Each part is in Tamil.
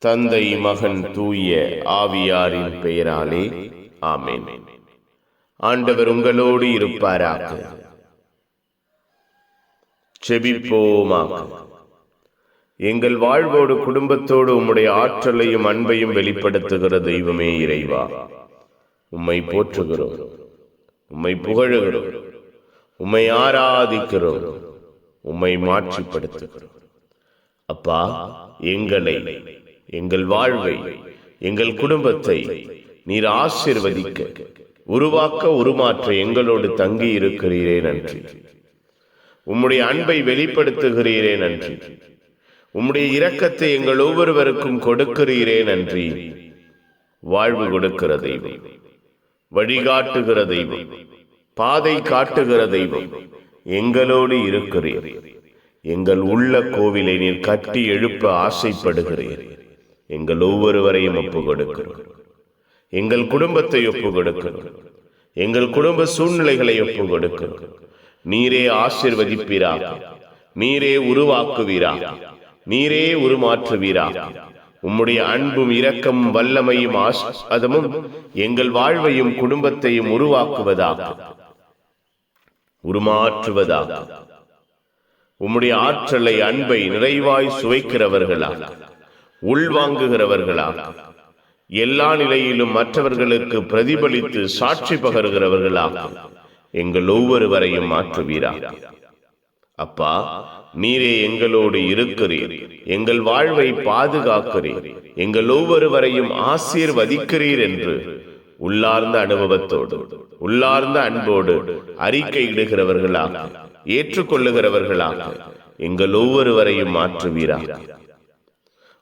தந்தை, மகன், தூய ஆவியாரின் பெயராலே ஆமென். ஆண்டவர் உங்களோடு இருப்பாராக. செபிப்போமாக. எங்கள் வாழ்வோடு குடும்பத்தோடு உம்முடைய ஆற்றலையும் அன்பையும் வெளிப்படுத்துகிற தெய்வமே இறைவா, உம்மை போற்றுகிறோம், உம்மை புகழுகிறோம், உம்மை ஆராதிக்கிறோம், உம்மை மாட்சிப்படுத்துகிறோம். அப்பா, எங்களை, எங்கள் வாழ்வை, எங்கள் குடும்பத்தை நீர் ஆசீர்வதிக்க, உருவாக்க, உருமாற்ற எங்களோடு தங்கி இருக்கிறீரே நன்றி. உம்முடைய அன்பை வெளிப்படுத்துகிறீரே நன்றி. உம்முடைய இரக்கத்தை எங்கள் ஒவ்வொருவருக்கும் கொடுக்கிறீரே நன்றி. வாழ்வு கொடுக்கிற தெய்வம், வழிகாட்டுகிற தெய்வம், பாதை காட்டுகிற தெய்வம், எங்களோடு இருக்கிறீர். எங்கள் உள்ள கோவிலை நீர் கட்டி எழுப்ப ஆசைப்படுகிறீர். எங்கள் ஒவ்வொருவரையும் ஒப்பு கொடுக்கிறோம். எங்கள் குடும்பத்தை ஒப்பு கொடுக்கிறோம். எங்கள் குடும்ப சூழ்நிலைகளை ஒப்பு கொடுக்கிறோம். நீரே ஆசீர்வதிப்பீராக, நீரே உருவாக்குவீராக, நீரே உருமாற்றுவீராக. உம்முடைய அன்பும் இரக்கமும் வல்லமையும் ஆசீர்வாதமும் எங்கள் வாழ்வையும் குடும்பத்தையும் உருவாக்குவதாக, உருமாற்றுவதாக. உம்முடைய ஆற்றலை, அன்பை நிறைவாய் சுவைக்கிறவர்களாக, உள்வாங்குகிறவர்களாக, எல்லா நிலையிலும் மற்றவர்களுக்கு பிரதிபலித்து சாட்சி பகருகிறவர்களாக எங்கள் ஒவ்வொருவரையும் மாற்றுவீராக. அப்பா, நீரே எங்களோடு இருக்கிறீர். எங்கள் வாழ்வை பாதுகாக்கிறீர். எங்கள் ஒவ்வொருவரையும் ஆசீர்வதிக்கிறீர் என்று உள்ளார்ந்த அனுபவத்தோடு, உள்ளார்ந்த அன்போடு அறிக்கையிடுகிறவர்களாக, ஏற்றுக்கொள்ளுகிறவர்களாக எங்கள் ஒவ்வொருவரையும் மாற்றுவீராக.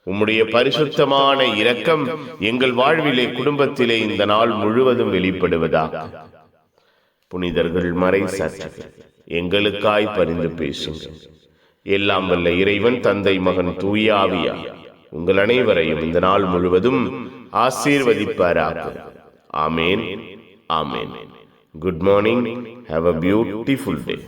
உம்முடைய பரிசுத்தமான இரக்கம் எங்கள் வாழ்விலே, குடும்பத்திலே இந்த நாள் முழுவதும் வெளிப்படுவதாக. புனிதர்கள், மறை சாட்சிகள் எங்களுக்காய் பரிந்து பேசுங்கள். எல்லாம் வல்ல இறைவன், தந்தை, மகன், தூய ஆவியார் உங்கள் அனைவரையும் இந்த நாள் முழுவதும் ஆசீர்வதிப்பாராக. Amen, amen. Good morning. Have a beautiful day.